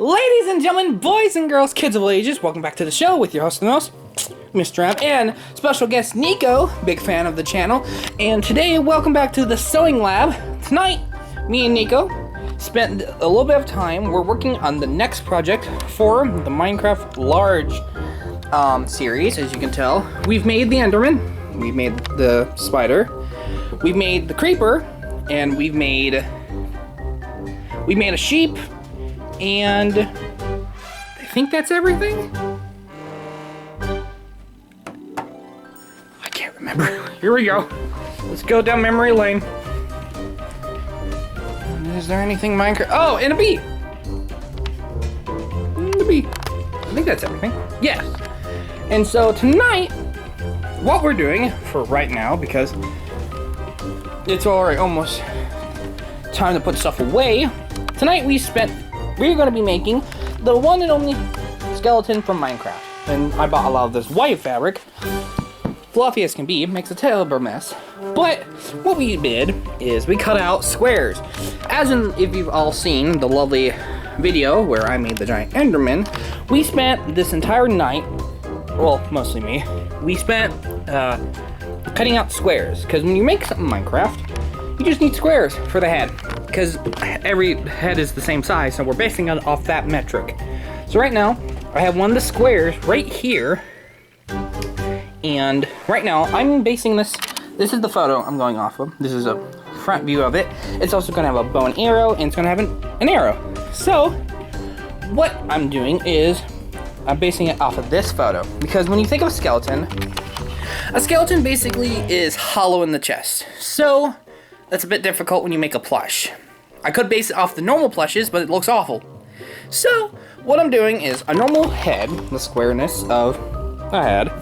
Ladies and gentlemen, boys and girls, kids of all ages, welcome back to the show with your host and host, Mr. M, and special guest Nico, big fan of the channel. And today, welcome back to the sewing lab. Tonight, me and Nico spent a little bit of time. We're working on the next project for the Minecraft Large series. As you can tell, we've made the Enderman, we've made the spider, we've made the creeper, and we've made a sheep. And I think that's everything. I can't remember. Here we go. Let's go down memory lane. Is there anything Minecraft? Oh, and a bee. And a bee. I think that's everything. Yes. And so tonight, what we're doing for right now, because it's already almost time to put stuff away. Tonight we're going to be making the one and only skeleton from Minecraft. And I bought a lot of this white fabric. Fluffy as can be, makes a terrible mess. But what we did is we cut out squares. As in, if you've all seen the lovely video where I made the giant Enderman, we spent this entire night, well, mostly me, we spent cutting out squares. Because when you make something in Minecraft, you just need squares for the head. Because every head is the same size, so we're basing it off that metric. So right now, I have one of the squares right here. And right now, I'm basing this is the photo I'm going off of. This is a front view of it. It's also going to have a bow and arrow, and it's going to have an arrow. So, what I'm doing is, I'm basing it off of this photo. Because when you think of a skeleton basically is hollow in the chest. So, that's a bit difficult when you make a plush. I could base it off the normal plushes, but it looks awful. So, what I'm doing is a normal head, the squareness of a head,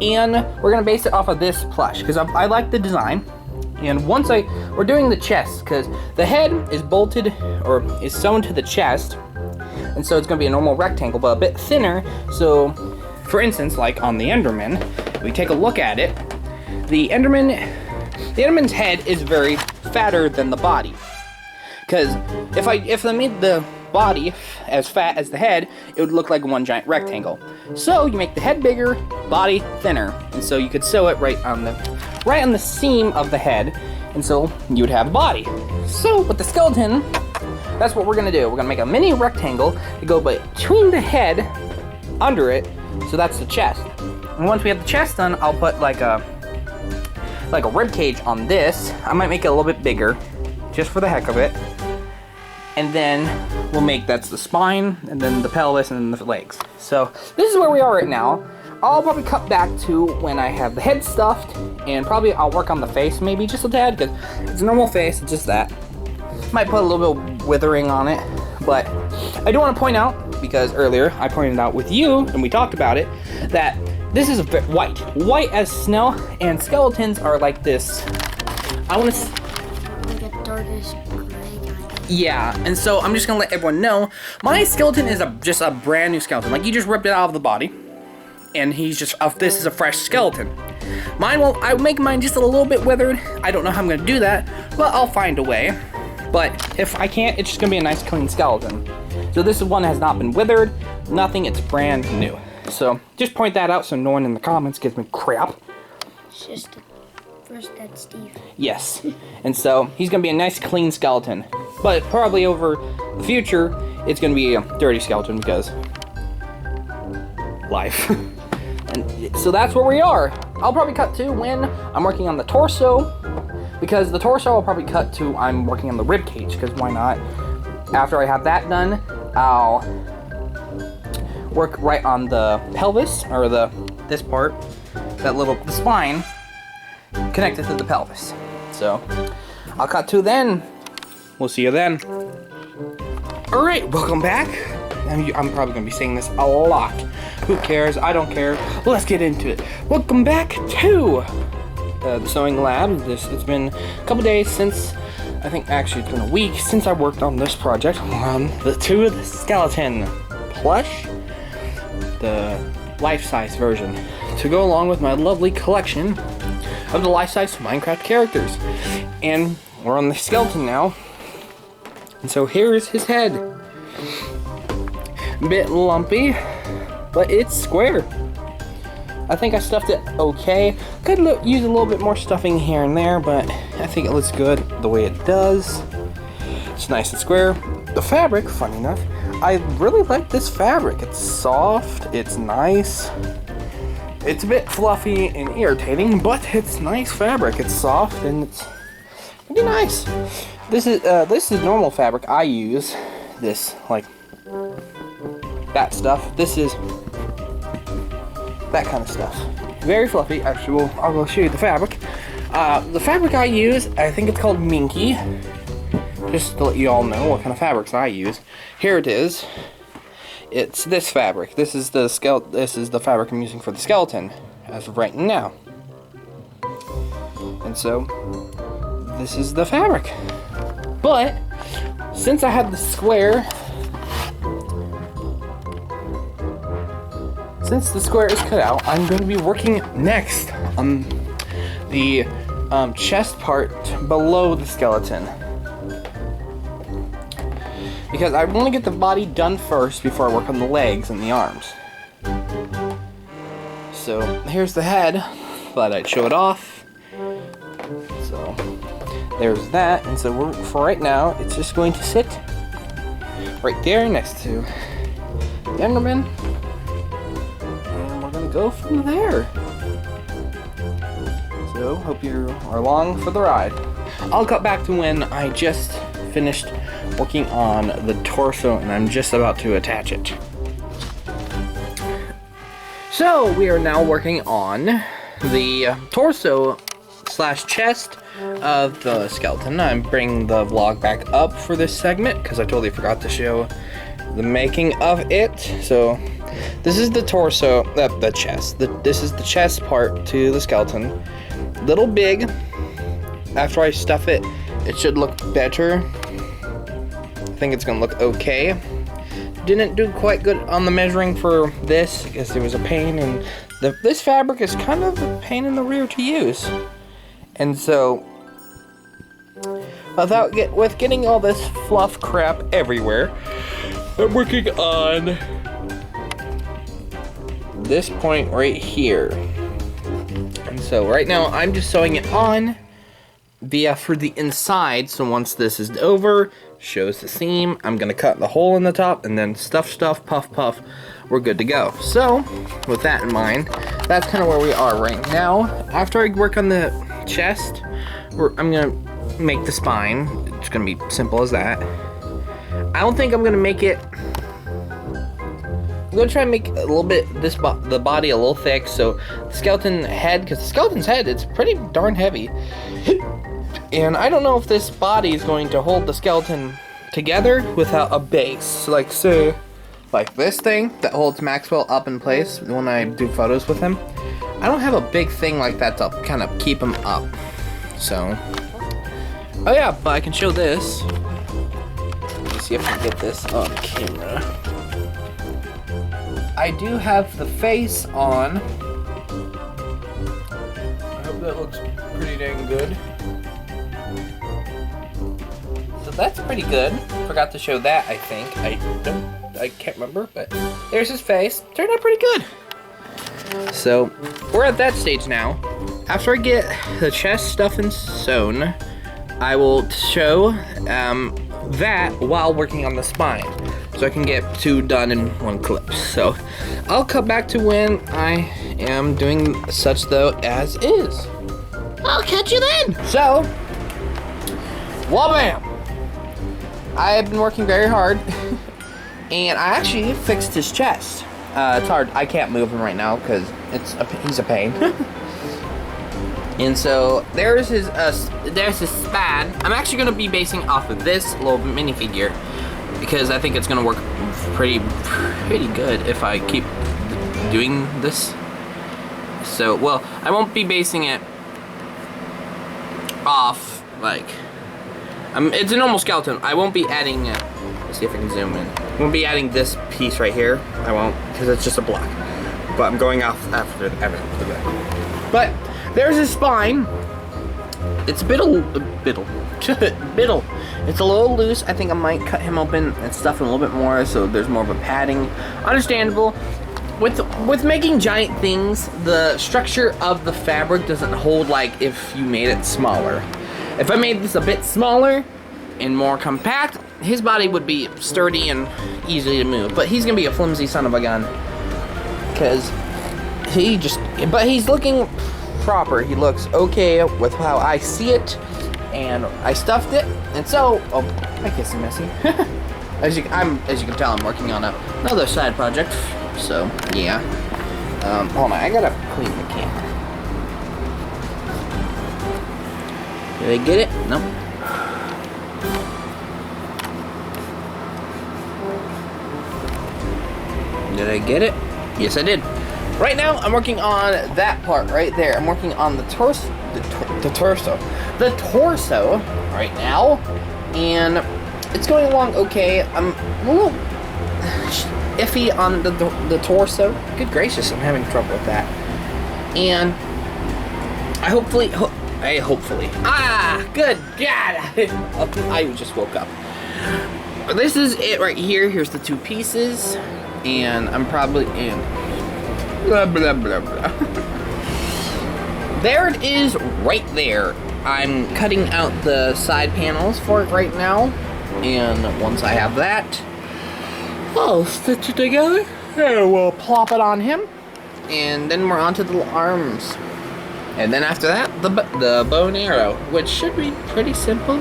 and we're gonna base it off of this plush, because I like the design. And we're doing the chest, because the head is bolted, or is sewn to the chest, and so it's gonna be a normal rectangle, but a bit thinner. So, for instance, like on the Enderman, if we take a look at it, the Enderman's head is very fatter than the body. Because if I made the body as fat as the head, it would look like one giant rectangle. So you make the head bigger, body thinner, and so you could sew it right on the seam of the head, and so you would have a body. So with the skeleton, that's what we're gonna do. We're gonna make a mini rectangle to go between the head, under it, so that's the chest. And once we have the chest done, I'll put like a rib cage on this. I might make it a little bit bigger, just for the heck of it. And then that's the spine, and then the pelvis, and then the legs. So this is where we are right now. I'll probably cut back to when I have the head stuffed, and probably I'll work on the face maybe just a tad, because it's a normal face, it's just that. Might put a little bit of withering on it, but I do want to point out, because earlier I pointed out with you, and we talked about it, that this is white as snow, and skeletons are like this. Like a darkish gray kind of. Yeah, and so I'm just gonna let everyone know, my skeleton is just a brand new skeleton. Like, you just ripped it out of the body, and this is a fresh skeleton. I'll make mine just a little bit withered. I don't know how I'm gonna do that, but I'll find a way. But if I can't, it's just gonna be a nice clean skeleton. So this one has not been withered, nothing, it's brand new. So just point that out so no one in the comments gives me crap. It's just first dead Steve. Yes. And so he's going to be a nice clean skeleton. But probably over the future, it's going to be a dirty skeleton because life. And so that's where we are. I'll probably cut to when I'm working on the torso, because the torso I'll probably cut to I'm working on the rib cage, because why not? After I have that done, I'll work right on the pelvis, or this part, the spine, connected to the pelvis. So, I'll cut to then. We'll see you then. Alright, welcome back. I'm probably going to be saying this a lot. Who cares? I don't care. Let's get into it. Welcome back to the sewing lab. It's been a couple days since, I think actually it's been a week since I worked on this project. We're on the skeleton plush, the life-size version, to go along with my lovely collection of the life-size Minecraft characters. And we're on the skeleton now. And so here's his head. bit lumpy, but it's square. I think I stuffed it okay. Could use a little bit more stuffing here and there, but I think it looks good the way it does. It's nice and square. The fabric, funny enough, I really like this fabric. It's soft, it's nice. It's a bit fluffy and irritating, but it's nice fabric. It's soft and it's pretty nice. This is normal fabric I use. This, like, that stuff. This is that kind of stuff. Very fluffy. Actually, I'll go show you the fabric. The fabric I use, I think it's called Minky. Just to let you all know what kind of fabrics I use. Here it is. It's this fabric. This is the fabric I'm using for the skeleton as of right now. And so this is the fabric. But since I have the square, since the square is cut out, I'm going to be working next on the chest part below the skeleton. Because I want to get the body done first before I work on the legs and the arms. So here's the head. Thought I'd show it off. So there's that. And so for right now, it's just going to sit right there next to the Enderman. And we're going to go from there. So hope you are along for the ride. I'll cut back to when I just finished working on the torso and I'm just about to attach it. So we are now working on the torso / chest of the skeleton. I'm bringing the vlog back up for this segment because I totally forgot to show the making of it. So this is the torso, the chest. This is the chest part to the skeleton. Little big. After I stuff it, it should look better. I think it's gonna look okay. Didn't do quite good on the measuring for this because there was a pain, and this fabric is kind of a pain in the rear to use. And so, with getting all this fluff crap everywhere, I'm working on this point right here. And so right now I'm just sewing it on for the inside, so once this is over, shows the seam, I'm gonna cut the hole in the top and then stuff, puff, we're good to go. So with that in mind, that's kind of where we are right now. After I work on the chest, I'm gonna make the spine. It's gonna be simple as that. I don't think I'm gonna make it, I'm gonna try and make a little bit, the body a little thick, so the skeleton head, because the skeleton's head, it's pretty darn heavy. And I don't know if this body is going to hold the skeleton together without a base. So like, say, like this thing that holds Maxwell up in place when I do photos with him. I don't have a big thing like that to kind of keep him up. So, oh yeah, but I can show this. Let's see if I can get this on camera. I do have the face on. I hope that looks pretty dang good. So that's pretty good. Forgot to show that, I think. I can't remember, but there's his face. Turned out pretty good. So we're at that stage now. After I get the chest stuff and sewn, I will show that while working on the spine, so I can get two done in one clip. So I'll cut back to when I am doing such though as is. I'll catch you then. So, wabam! I have been working very hard, and I actually fixed his chest. It's hard. I can't move him right now because he's a pain. And so there's his spine. I'm actually gonna be basing off of this little minifigure because I think it's gonna work pretty good if I keep doing this. So, well, I won't be basing it off like. It's a normal skeleton. I won't be adding. Let's see if I can zoom in. I won't be adding this piece right here. I won't, because it's just a block. But I'm going off after everything. But there's his spine. It's biddle. It's a little loose. I think I might cut him open and stuff him a little bit more so there's more of a padding. Understandable. With making giant things, the structure of the fabric doesn't hold like if you made it smaller. If I made this a bit smaller and more compact, his body would be sturdy and easy to move. But he's gonna be a flimsy son of a gun. Because but he's looking proper. He looks okay with how I see it. And I stuffed it. And so, oh, I guess I'm messy. As you can tell, I'm working on another side project. So, yeah. Hold on, I gotta clean the camera. Did I get it? Nope. Did I get it? Yes, I did. Right now, I'm working on that part right there. I'm working on the torso right now, and it's going along okay. I'm a little iffy on the torso. Good gracious, I'm having trouble with that. And I hopefully, good God, I just woke up. This is it right here. Here's the two pieces, and I'm probably in. Blah, blah, blah, blah. There it is right there. I'm cutting out the side panels for it right now, and once I have that, I'll stitch it together, and we'll plop it on him, and then we're on to the arms. And then after that, the bow and arrow, which should be pretty simple,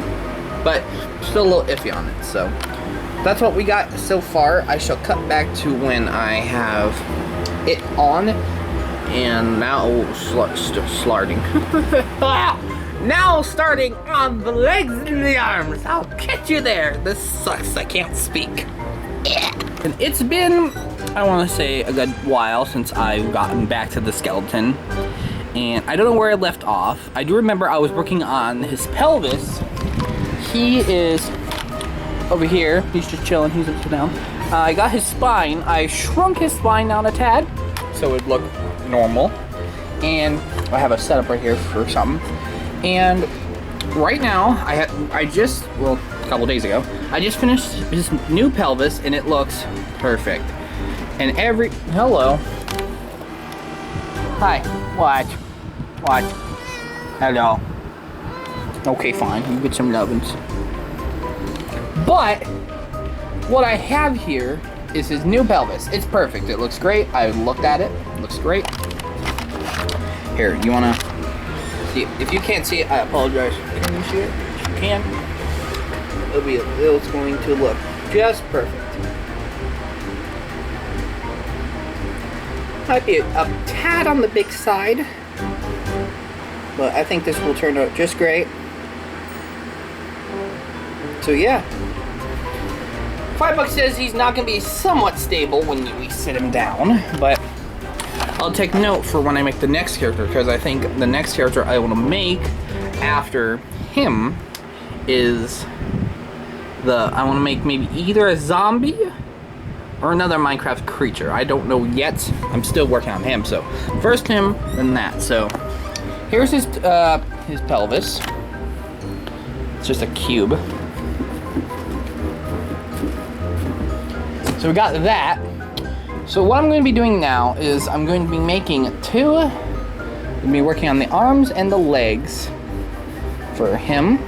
but still a little iffy on it. So that's what we got so far. I shall cut back to when I have it on, and now starting. Now starting on the legs and the arms. I'll catch you there. This sucks. I can't speak. And it's been, I want to say, a good while since I've gotten back to the skeleton. And I don't know where I left off. I do remember I was working on his pelvis. He is over here. He's just chilling. He's upside down. I got his spine. I shrunk his spine down a tad so it would look normal. And I have a setup right here for something. And right now, I just, well, a couple days ago, I just finished his new pelvis, and it looks perfect. And hello. Hi. What? Hello. Okay, fine. You get some lovin's. But what I have here is his new pelvis. It's perfect. It looks great. I looked at it. It looks great. Here, you wanna see? If you can't see it, I apologize. Can you see it? If you can, it's going to look just perfect. Might be a tad on the big side, but I think this will turn out just great. So yeah. $5 says he's not going to be somewhat stable when we sit him down, but I'll take note for when I make the next character, because I think the next character I want to make after him is I want to make maybe either a zombie or another Minecraft creature. I don't know yet. I'm still working on him, so first him, then that. So here's his pelvis. It's just a cube. So we got that. So what I'm going to be doing now is I'm going to be making two. I'm going to be working on the arms and the legs for him.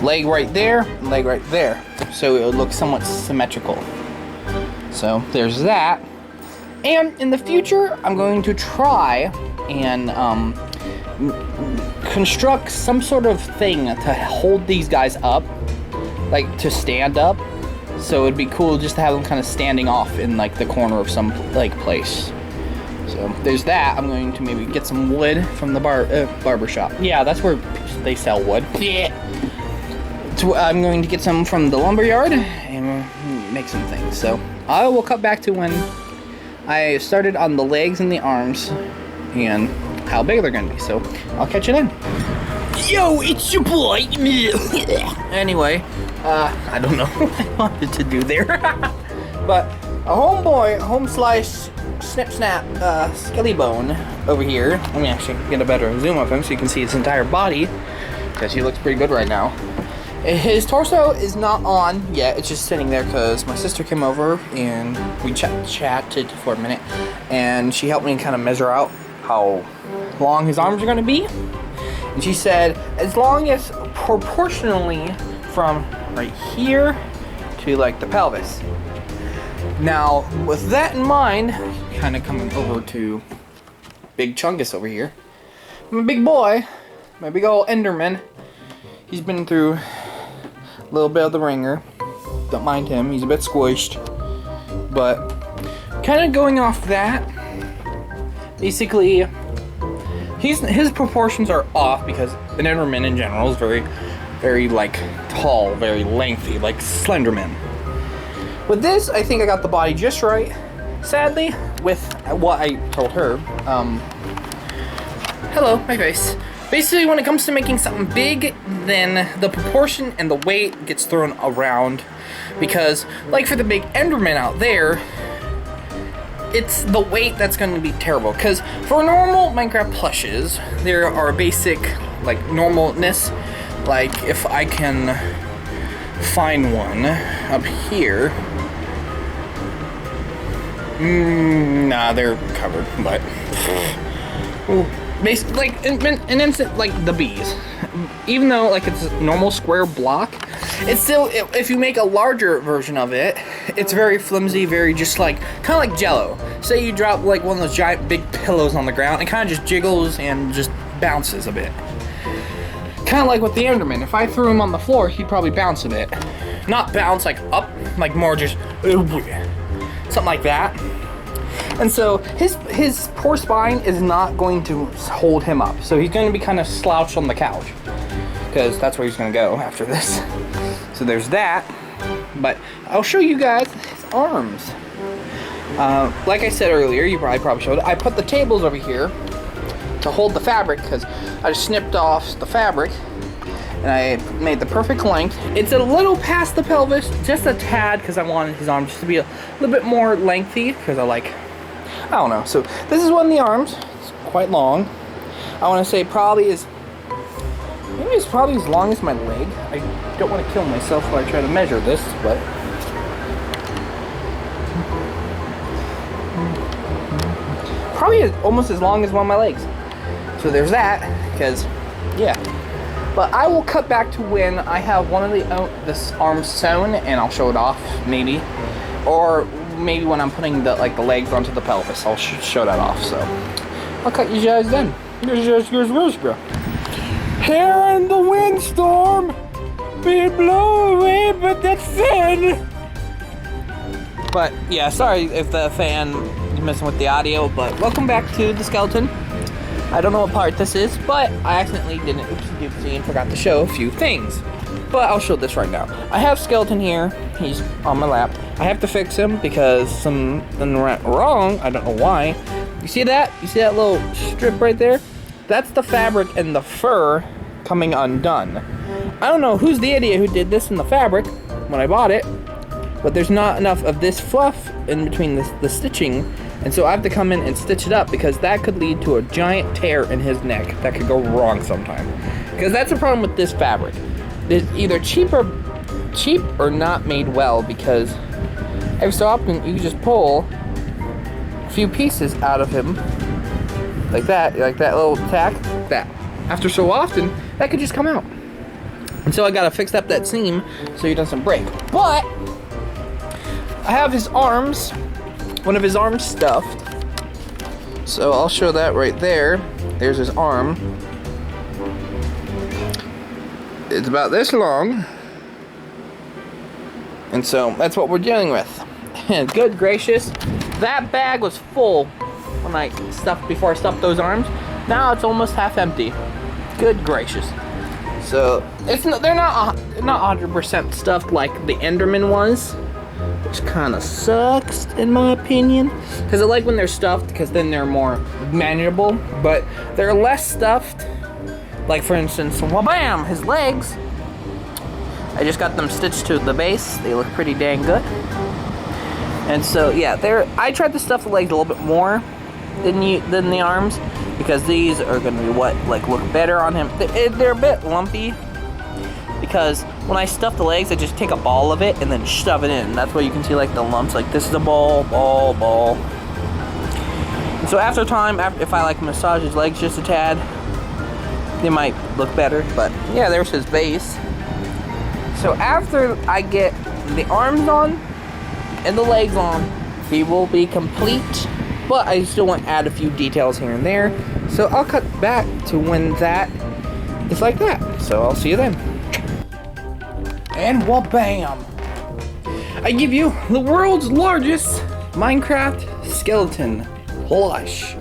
Leg right there, leg right there. So it would look somewhat symmetrical. So there's that. And in the future, I'm going to try and construct some sort of thing to hold these guys up, like to stand up. So it'd be cool just to have them kind of standing off in like the corner of some like place. So there's that. I'm going to maybe get some wood from the barber shop. Yeah, that's where they sell wood. Yeah. So I'm going to get some from the lumber yard and make some things. So I will cut back to when I started on the legs and the arms and how big they're going to be. So I'll catch you then. Yo, it's your boy. Anyway, I don't know what I wanted to do there. But a home slice, snip snap, skelly bone over here. Let me actually get a better zoom of him so you can see his entire body, because he looks pretty good right now. His torso is not on yet. It's just sitting there because my sister came over and we chatted for a minute, and she helped me kind of measure out how long his arms are going to be. And she said as long as proportionally from right here to like the pelvis. Now with that in mind, kind of coming over to Big Chungus over here, my big boy, my big old Enderman. He's been through a little bit of the ringer. Don't mind him, he's a bit squished. But kind of going off that, basically his proportions are off because an Enderman in general is very like tall, very lengthy, like Slenderman. With this, I think I got the body just right. Sadly, with what I told her, hello, my face. Basically, when it comes to making something big, then the proportion and the weight gets thrown around. Because, like for the big Enderman out there, it's the weight that's going to be terrible. Because for normal Minecraft plushes, there are basic, like, normalness. Like, if I can find one up here. Nah, they're covered, but... Basically, like, an instant, like, the bees. Even though, like, it's a normal square block, it's still, if you make a larger version of it, it's very flimsy, very just, like, kind of like Jell-O. Say you drop, like, one of those giant big pillows on the ground, it kind of just jiggles and just bounces a bit. Kind of like with the Enderman. If I threw him on the floor, he'd probably bounce a bit. Not bounce, like, up, like, more just, something like that. And so his poor spine is not going to hold him up. So he's going to be kind of slouched on the couch, because that's where he's going to go after this. So there's that. But I'll show you guys his arms. Like I said earlier, you probably showed it. I put the tables over here to hold the fabric because I just snipped off the fabric. And I made the perfect length. It's a little past the pelvis, just a tad, because I wanted his arms just to be a little bit more lengthy, because I don't know. So this is one of the arms. It's quite long. I want to say probably maybe it's probably as long as my leg. I don't want to kill myself while I try to measure this, but probably almost as long as one of my legs. So there's that, because yeah. But I will cut back to when I have one of this arm sewn, and I'll show it off, maybe. Or maybe when I'm putting the legs onto the pelvis, I'll show that off. So I'll cut you guys then. Here's bro. Here in the windstorm, we blow away, but that fan. But yeah, sorry if the fan is messing with the audio. But welcome back to the skeleton. I don't know what part this is, but I accidentally did an oopsie-doopsie and forgot to show a few things. But I'll show this right now. I have Skeleton here. He's on my lap. I have to fix him because something went wrong. I don't know why. You see that? You see that little strip right there? That's the fabric and the fur coming undone. I don't know who's the idiot who did this in the fabric when I bought it, but there's not enough of this fluff in between the stitching. And so I have to come in and stitch it up, because that could lead to a giant tear in his neck that could go wrong sometime. Because that's the problem with this fabric. It's either cheap or not made well, because every so often you can just pull a few pieces out of him like that little tack. That after so often, that could just come out. And so I gotta fix up that seam so he doesn't break. But I have his arms. One of his arms stuffed. So I'll show that right there. There's his arm. It's about this long. And so that's what we're dealing with. And good gracious, that bag was full when before I stuffed those arms. Now it's almost half empty. Good gracious. So they're not 100% stuffed like the Enderman was, which kind of sucks in my opinion, because I like when they're stuffed, because then they're more manageable. But they're less stuffed. Like for instance, wha-bam, his legs. I just got them stitched to the base. They look pretty dang good. And so yeah, I tried to stuff the legs a little bit more than the arms, because these are going to be what look better on him. They're a bit lumpy, because when I stuff the legs, I just take a ball of it and then shove it in. That's why you can see like the lumps, like this is a ball. And so after time, if I like massage his legs just a tad, they might look better. But yeah, there's his base. So after I get the arms on and the legs on, he will be complete. But I still want to add a few details here and there. So I'll cut back to when that is like that. So I'll see you then. And wha-bam! I give you the world's largest Minecraft skeleton plush.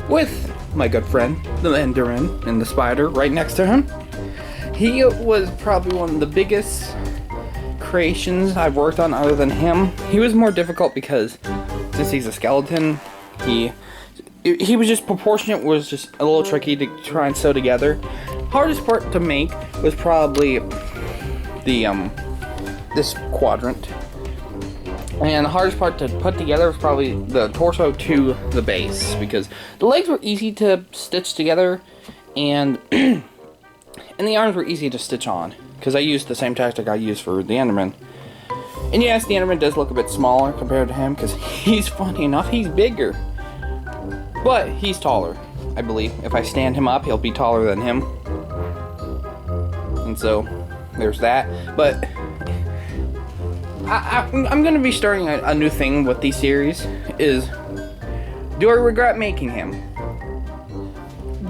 With my good friend, the Enderman and the spider right next to him. He was probably one of the biggest creations I've worked on other than him. He was more difficult because since he's a skeleton, he was just proportionate, was just a little tricky to try and sew together. Hardest part to make was probably the this quadrant, and the hardest part to put together was probably the torso to the base, because the legs were easy to stitch together, and and the arms were easy to stitch on, because I used the same tactic I used for the Enderman. And yes, the Enderman does look a bit smaller compared to him, because he's, funny enough, he's bigger. But he's taller, I believe. If I stand him up, he'll be taller than him. And so, there's that. But I'm going to be starting a new thing with these series, is, do I regret making him?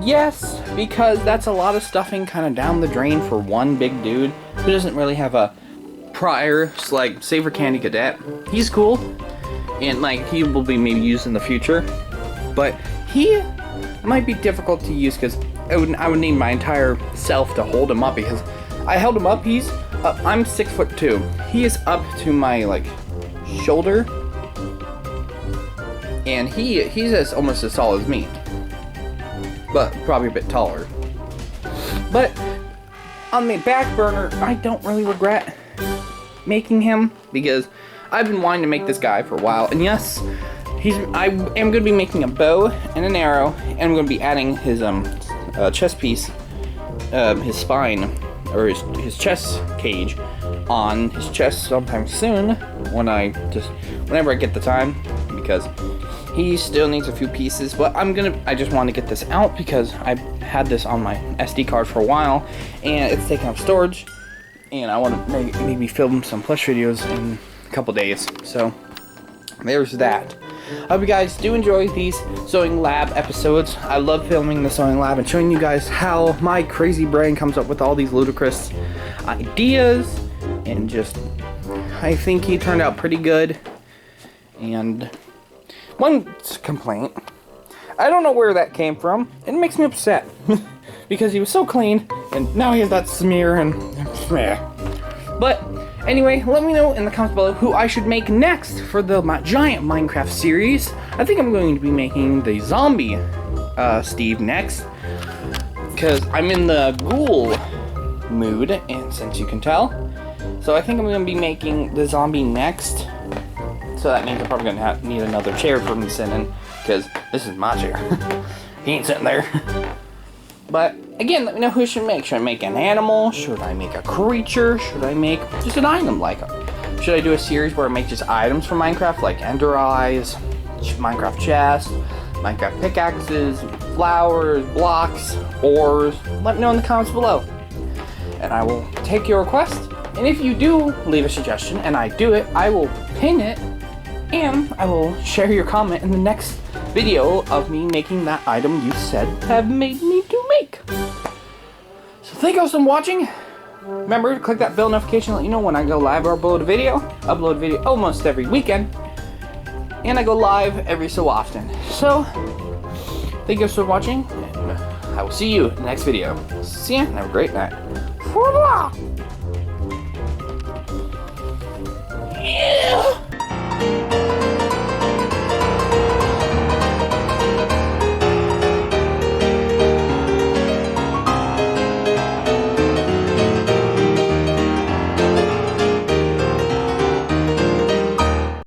Yes, because that's a lot of stuffing kind of down the drain for one big dude who doesn't really have a prior, like, say for Candy Cadet. He's cool, and like he will be maybe used in the future, but he might be difficult to use because I would need my entire self to hold him up, because I held him up. He's I'm 6'2". He is up to my like shoulder, and he's almost as tall as me, but probably a bit taller. But on the back burner, I don't really regret making him, because I've been wanting to make this guy for a while. And yes, I am going to be making a bow and an arrow, and I'm going to be adding his chest piece, his spine, or his chest cage on his chest sometime soon, whenever I get the time, because he still needs a few pieces. But I just want to get this out because I've had this on my SD card for a while, and it's taking up storage. And I want to maybe film some plush videos in a couple days. So, there's that. I hope you guys do enjoy these sewing lab episodes. I love filming the sewing lab and showing you guys how my crazy brain comes up with all these ludicrous ideas. And just, I think he turned out pretty good. And one complaint, I don't know where that came from. It makes me upset. Because he was so clean, and now he has that smear, and but anyway, let me know in the comments below who I should make next for the giant Minecraft series. I think I'm going to be making the zombie Steve next, because I'm in the ghoul mood, and since you can tell, so I think I'm going to be making the zombie next. So that means I'm probably going to need another chair for me to sit in, because this is my chair. He ain't sitting there. But again, let me know who I should make. Should I make an animal? Should I make a creature? Should I make just an item? Like, should I do a series where I make just items from Minecraft, like ender eyes, Minecraft chest, Minecraft pickaxes, flowers, blocks, ores? Let me know in the comments below, and I will take your request. And if you do leave a suggestion and I do it, I will pin it, and I will share your comment in the next video of me making that item you said have made me to make. So thank you all for watching. Remember to click that bell notification to let you know when I go live or upload a video. Upload a video almost every weekend, and I go live every so often. So thank you all for watching, and I will see you in the next video. See ya and have a great night.